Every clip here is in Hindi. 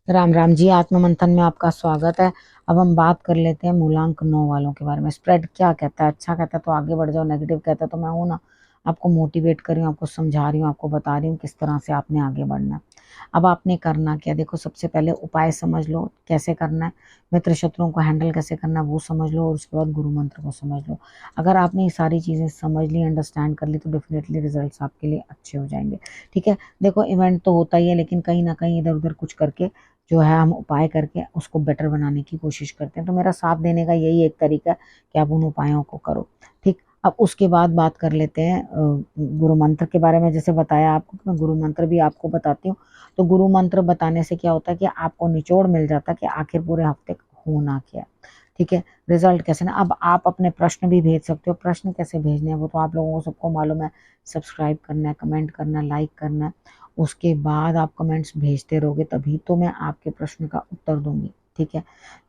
राम राम जी। आत्म मंथन में आपका स्वागत है। अब हम बात कर लेते हैं मूलांक 9 वालों के बारे में। स्प्रेड क्या कहता है? अच्छा कहता है तो आगे बढ़ जाओ, नेगेटिव कहता है तो मैं हूं ना, आपको मोटिवेट कर रही हूँ, आपको समझा रही हूँ, आपको बता रही हूँ किस तरह से आपने आगे बढ़ना है। अब आपने करना क्या? देखो, सबसे पहले उपाय समझ लो कैसे करना है, मित्र शत्रुओं को हैंडल कैसे करना है वो समझ लो, और उसके बाद गुरु मंत्र को समझ लो। अगर आपने ये सारी चीज़ें समझ ली, अंडरस्टैंड कर ली, तो डेफिनेटली रिजल्ट्स आपके लिए अच्छे हो जाएंगे। ठीक है, देखो इवेंट तो होता ही है, लेकिन कहीं ना कहीं इधर उधर कुछ करके जो है हम उपाय करके उसको बेटर बनाने की कोशिश करते हैं। तो मेरा साथ देने का यही एक तरीका है कि आप उन उपायों को करो। ठीक, अब उसके बाद बात कर लेते हैं गुरु मंत्र के बारे में। जैसे बताया आपको, मैं गुरु मंत्र भी आपको बताती हूँ। तो गुरु मंत्र बताने से क्या होता है कि आपको निचोड़ मिल जाता है कि आखिर पूरे हफ्ते होना क्या है। ठीक है, रिजल्ट कैसे ना। अब आप अपने प्रश्न भी भेज सकते हो। प्रश्न कैसे भेजने हैं वो तो आप लोगों को सबको मालूम है। सब्सक्राइब करना है, कमेंट करना है, लाइक करना है। उसके बाद आप कमेंट्स भेजते रहोगे तभी तो मैं आपके प्रश्न का उत्तर दूंगी। ठीक है,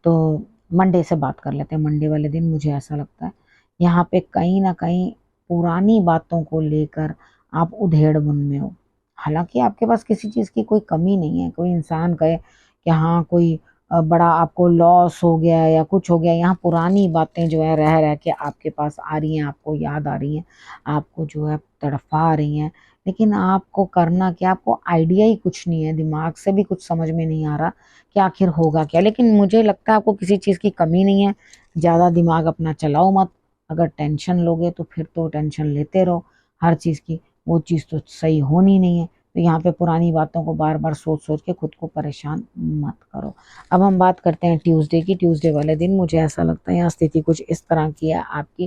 तो मंडे से बात कर लेते हैं। मंडे वाले दिन मुझे ऐसा लगता है यहाँ पे कहीं ना कहीं पुरानी बातों को लेकर आप उधेड़ बुन में हो। हालांकि आपके पास किसी चीज़ की कोई कमी नहीं है। कोई इंसान कहे कि हाँ कोई बड़ा आपको लॉस हो गया या कुछ हो गया, यहाँ पुरानी बातें जो है रह रह के आपके पास आ रही हैं, आपको याद आ रही हैं, आपको जो है तड़फा रही हैं। लेकिन आपको करना क्या? आपको आइडिया ही कुछ नहीं है, दिमाग से भी कुछ समझ में नहीं आ रहा कि आखिर होगा क्या। लेकिन मुझे लगता है आपको किसी चीज़ की कमी नहीं है। ज़्यादा दिमाग अपना चलाओ मत। अगर टेंशन लोगे तो फिर तो टेंशन लेते रहो हर चीज़ की, वो चीज़ तो सही होनी नहीं है। तो यहाँ पे पुरानी बातों को बार बार सोच सोच के खुद को परेशान मत करो। अब हम बात करते हैं ट्यूसडे की। ट्यूसडे वाले दिन मुझे ऐसा लगता है यहाँ स्थिति कुछ इस तरह की है आपकी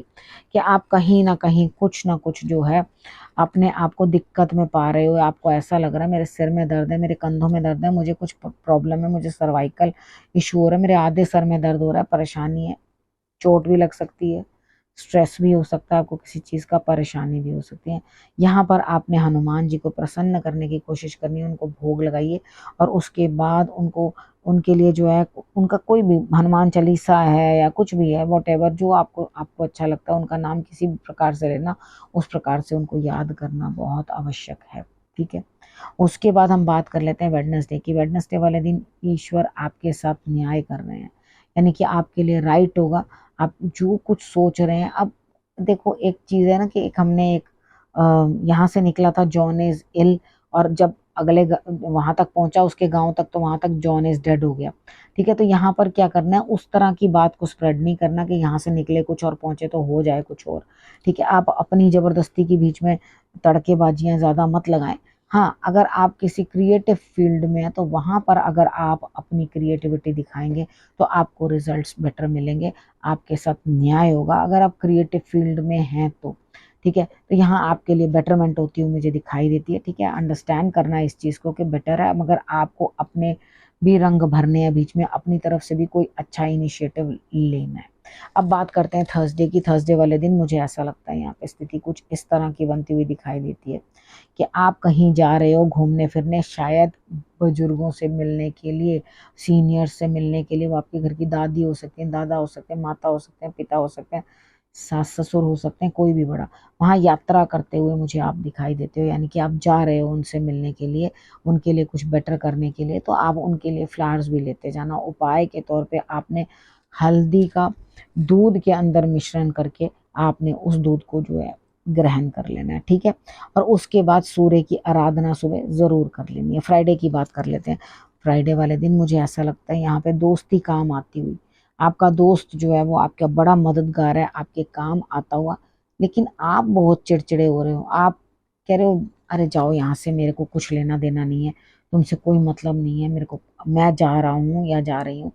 कि आप कहीं ना कहीं कुछ ना कुछ जो है अपने आप को दिक्कत में पा रहे हो। आपको ऐसा लग रहा है मेरे सिर में दर्द है, मेरे कंधों में दर्द है, मुझे कुछ प्रॉब्लम है, मुझे सर्वाइकल इशू हो रहा है, मेरे आधे सर में दर्द हो रहा है, परेशानी है, चोट भी लग सकती है, स्ट्रेस भी हो सकता है, आपको किसी चीज़ का परेशानी भी हो सकती है। यहाँ पर आपने हनुमान जी को प्रसन्न करने की कोशिश करनी है। उनको भोग लगाइए और उसके बाद उनको, उनके लिए जो है उनका कोई भी हनुमान चालीसा है या कुछ भी है, वॉटेवर जो आपको आपको अच्छा लगता है, उनका नाम किसी भी प्रकार से लेना, उस प्रकार से उनको याद करना बहुत आवश्यक है। ठीक है, उसके बाद हम बात कर लेते हैं वेडनेसडे की। वेडनेसडे वाले दिन ईश्वर आपके साथ न्याय कर रहे हैं, यानी कि आपके लिए राइट होगा। आप जो कुछ सोच रहे हैं, अब देखो एक चीज़ है ना कि एक हमने एक यहाँ से निकला था जॉन इज इल, और जब अगले वहां तक पहुंचा उसके गांव तक, तो वहां तक जॉन इज डेड हो गया। ठीक है, तो यहाँ पर क्या करना है, उस तरह की बात को स्प्रेड नहीं करना कि यहाँ से निकले कुछ और पहुंचे तो हो जाए कुछ और। ठीक है, आप अपनी जबरदस्ती के बीच में तड़केबाजियां ज्यादा मत लगाएं। हाँ, अगर आप किसी क्रिएटिव फील्ड में हैं तो वहां पर अगर आप अपनी क्रिएटिविटी दिखाएंगे तो आपको रिजल्ट्स बेटर मिलेंगे, आपके साथ न्याय होगा अगर आप क्रिएटिव फील्ड में हैं तो। ठीक है, तो यहाँ आपके लिए बेटरमेंट होती हुई मुझे दिखाई देती है। ठीक है, अंडरस्टैंड करना इस चीज़ को कि बेटर है, मगर आपको अपने भी रंग भरने हैं बीच में, अपनी तरफ से भी कोई अच्छा इनिशिएटिव लेना है। अब बात करते हैं थर्सडे की। थर्सडे वाले दिन मुझे ऐसा लगता है यहाँ पे स्थिति कुछ इस तरह की बनती हुई दिखाई देती है कि आप कहीं जा रहे हो घूमने फिरने, शायद बुजुर्गों से मिलने के लिए, सीनियर से मिलने के लिए। वो आपके घर की दादी हो सकते हैं, दादा हो सकते हैं, माता हो सकते हैं, पिता हो सकते हैं, सास ससुर हो सकते हैं, कोई भी बड़ा। वहाँ यात्रा करते हुए मुझे आप दिखाई देते हो, यानी कि आप जा रहे हो उनसे मिलने के लिए, उनके लिए कुछ बेटर करने के लिए। तो आप उनके लिए फ्लावर्स भी लेते जाना। उपाय के तौर पे आपने हल्दी का दूध के अंदर मिश्रण करके आपने उस दूध को जो है ग्रहण कर लेना है। ठीक है, और उसके बाद सूर्य की आराधना सुबह ज़रूर कर लेनी है। फ्राइडे की बात कर लेते हैं। फ्राइडे वाले दिन मुझे ऐसा लगता है यहाँ पे दोस्ती काम आती हुई, आपका दोस्त जो है वो आपका बड़ा मददगार है, आपके काम आता हुआ। लेकिन आप बहुत चिड़चिड़े हो रहे हो, आप कह रहे हो अरे जाओ यहाँ से, मेरे को कुछ लेना देना नहीं है, तुमसे कोई मतलब नहीं है मेरे को, मैं जा रहा हूँ या जा रही हूँ,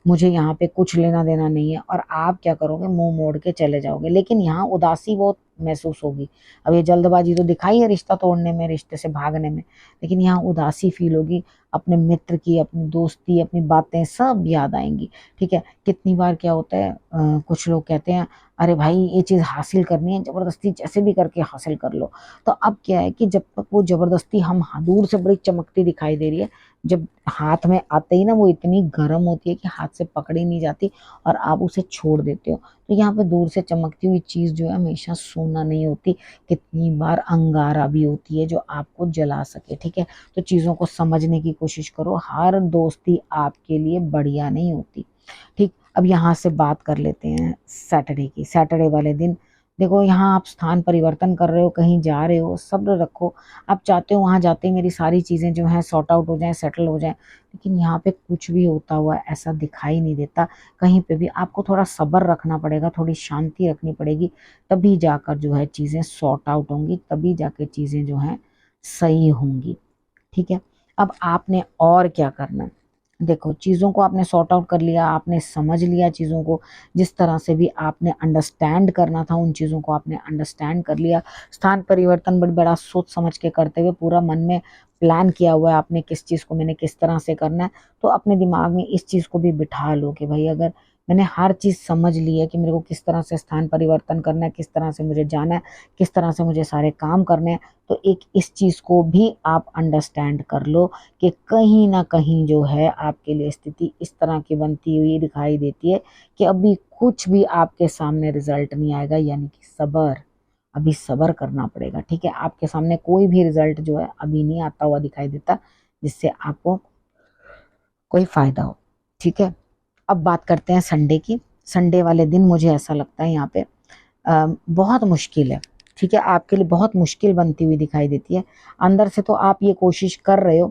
मुझे यहाँ पे कुछ लेना देना नहीं है। और आप क्या करोगे, मुंह मोड़ के चले जाओगे। लेकिन यहाँ उदासी बहुत महसूस होगी। अब ये जल्दबाजी तो दिखाई है रिश्ता तोड़ने में, रिश्ते से भागने में, लेकिन यहाँ उदासी फील होगी। अपने मित्र की, अपनी दोस्ती, अपनी बातें सब याद आएंगी। ठीक है, कितनी बार क्या होता है, कुछ लोग कहते हैं अरे भाई ये चीज़ हासिल करनी है, जबरदस्ती जैसे भी करके हासिल कर लो। तो अब क्या है कि जब तक वो जबरदस्ती हम दूर से बड़ी चमकती दिखाई दे रही है, जब हाथ में आते ही ना वो इतनी गर्म होती है कि हाथ से पकड़ी नहीं जाती और आप उसे छोड़ देते हो। तो यहाँ पे दूर से चमकती हुई चीज जो है हमेशा सोना नहीं होती, कितनी बार अंगारा भी होती है जो आपको जला सके। ठीक है, तो चीजों को समझने की कोशिश करो, हर दोस्ती आपके लिए बढ़िया नहीं होती। ठीक, अब यहाँ से बात कर लेते हैं सैटरडे की। सैटरडे वाले दिन देखो, यहाँ आप स्थान परिवर्तन कर रहे हो, कहीं जा रहे हो, सब्र रखो। आप चाहते हो वहां जाते ही मेरी सारी चीजें जो हैं सॉर्ट आउट हो जाएं, सेटल हो जाएं, लेकिन यहाँ पे कुछ भी होता हुआ ऐसा दिखाई नहीं देता। कहीं पे भी आपको थोड़ा सब्र रखना पड़ेगा, थोड़ी शांति रखनी पड़ेगी, तभी जाकर जो है चीजें सॉर्ट आउट होंगी, तभी जाके चीजें जो हैं सही होंगी। ठीक है, अब आपने और क्या करना है? देखो, चीज़ों को आपने सॉर्ट आउट कर लिया, आपने समझ लिया चीज़ों को, जिस तरह से भी आपने अंडरस्टैंड करना था उन चीज़ों को आपने अंडरस्टैंड कर लिया। स्थान परिवर्तन बड़ी बड़ा सोच समझ के करते हुए पूरा मन में प्लान किया हुआ है आपने, किस चीज़ को मैंने किस तरह से करना है। तो अपने दिमाग में इस चीज़ को भी बिठा लो कि भाई अगर मैंने हर चीज़ समझ ली है कि मेरे को किस तरह से स्थान परिवर्तन करना है, किस तरह से मुझे जाना है, किस तरह से मुझे सारे काम करने हैं, तो एक इस चीज़ को भी आप अंडरस्टैंड कर लो कि कहीं ना कहीं जो है आपके लिए स्थिति इस तरह की बनती हुई दिखाई देती है कि अभी कुछ भी आपके सामने रिजल्ट नहीं आएगा, यानी कि सबर, अभी सबर करना पड़ेगा। ठीक है, आपके सामने कोई भी रिजल्ट जो है अभी नहीं आता हुआ दिखाई देता जिससे आपको कोई फायदा हो। ठीक है, अब बात करते हैं संडे की। संडे वाले दिन मुझे ऐसा लगता है यहाँ पे बहुत मुश्किल है। ठीक है, आपके लिए बहुत मुश्किल बनती हुई दिखाई देती है। अंदर से तो आप ये कोशिश कर रहे हो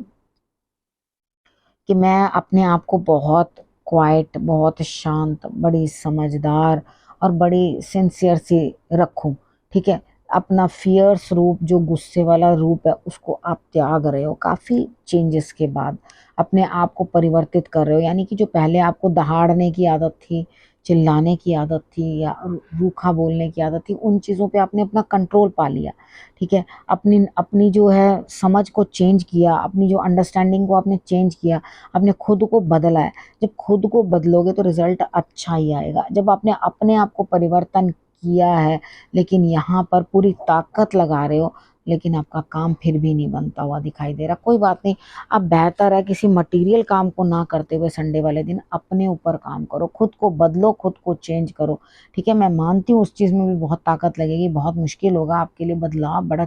कि मैं अपने आप को बहुत क्वाइट, बहुत शांत, बड़ी समझदार और बड़ी सिंसियर सी रखूं। ठीक है, अपना फियर्स रूप, जो गुस्से वाला रूप है, उसको आप त्याग रहे हो काफी चेंजेस के बाद, अपने आप को परिवर्तित कर रहे हो। यानी कि जो पहले आपको दहाड़ने की आदत थी, चिल्लाने की आदत थी या रूखा बोलने की आदत थी, उन चीजों पे आपने अपना कंट्रोल पा लिया। ठीक है, अपनी अपनी जो है समझ को चेंज किया, अपनी जो अंडरस्टैंडिंग को आपने चेंज किया, आपने खुद को बदला है। जब खुद को बदलोगे तो रिजल्ट अच्छा ही आएगा। जब आपने अपने आप को परिवर्तन किया है लेकिन यहाँ पर पूरी ताकत लगा रहे हो, लेकिन आपका काम फिर भी नहीं बनता हुआ दिखाई दे रहा, कोई बात नहीं। अब बेहतर है किसी मटेरियल काम को ना करते हुए संडे वाले दिन अपने ऊपर काम करो, खुद को बदलो, खुद को चेंज करो। ठीक है, मैं मानती हूँ उस चीज में भी बहुत ताकत लगेगी, बहुत मुश्किल होगा आपके लिए बदलाव, बड़ा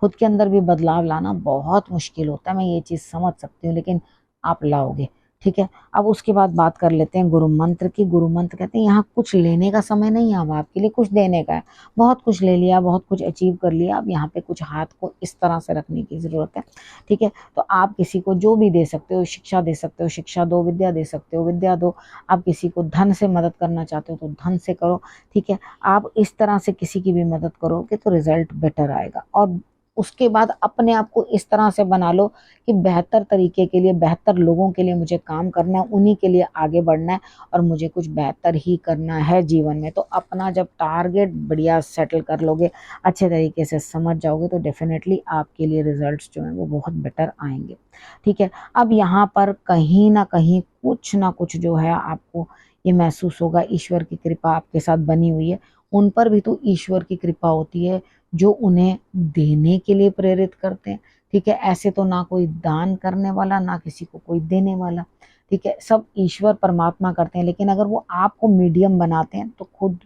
खुद के अंदर भी बदलाव लाना बहुत मुश्किल होता है, मैं ये चीज समझ सकती हूँ, लेकिन आप लाओगे। ठीक है, अब उसके बाद बात कर लेते हैं गुरु मंत्र की। गुरु मंत्र कहते हैं यहाँ कुछ लेने का समय नहीं है, अब आपके लिए कुछ देने का है। बहुत कुछ ले लिया, बहुत कुछ अचीव कर लिया, अब यहाँ पे कुछ हाथ को इस तरह से रखने की जरूरत है। ठीक है, तो आप किसी को जो भी दे सकते हो, शिक्षा दे सकते हो, शिक्षा दो, विद्या दे सकते हो, विद्या दो। आप किसी को धन से मदद करना चाहते हो तो धन से करो। ठीक है, आप इस तरह से किसी की भी मदद करोगे तो रिजल्ट बेटर आएगा। और उसके बाद अपने आप को इस तरह से बना लो कि बेहतर तरीके के लिए, बेहतर लोगों के लिए मुझे काम करना है, उन्हीं के लिए आगे बढ़ना है और मुझे कुछ बेहतर ही करना है जीवन में। तो अपना जब टारगेट बढ़िया सेटल कर लोगे, अच्छे तरीके से समझ जाओगे, तो डेफिनेटली आपके लिए रिजल्ट्स जो हैं वो बहुत बेटर आएंगे। ठीक है, अब यहाँ पर कहीं ना कहीं कुछ ना कुछ जो है आपको ये महसूस होगा, ईश्वर की कृपा आपके साथ बनी हुई है। उन पर भी तो ईश्वर की कृपा होती है जो उन्हें देने के लिए प्रेरित करते हैं। ठीक है, ऐसे तो ना कोई दान करने वाला, ना किसी को कोई देने वाला। ठीक है, सब ईश्वर परमात्मा करते हैं, लेकिन अगर वो आपको मीडियम बनाते हैं तो खुद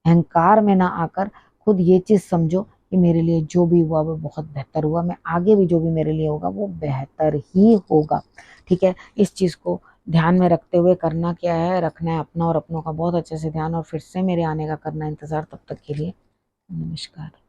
अहंकार में ना आकर खुद ये चीज समझो कि मेरे लिए जो भी हुआ वो बहुत बेहतर हुआ, मैं आगे भी जो भी मेरे लिए होगा वो बेहतर ही होगा। ठीक है, इस चीज को ध्यान में रखते हुए करना क्या है, रखना है अपना और अपनों का बहुत अच्छे से ध्यान, और फिर से मेरे आने का करना इंतजार। तब तक के लिए नमस्कार।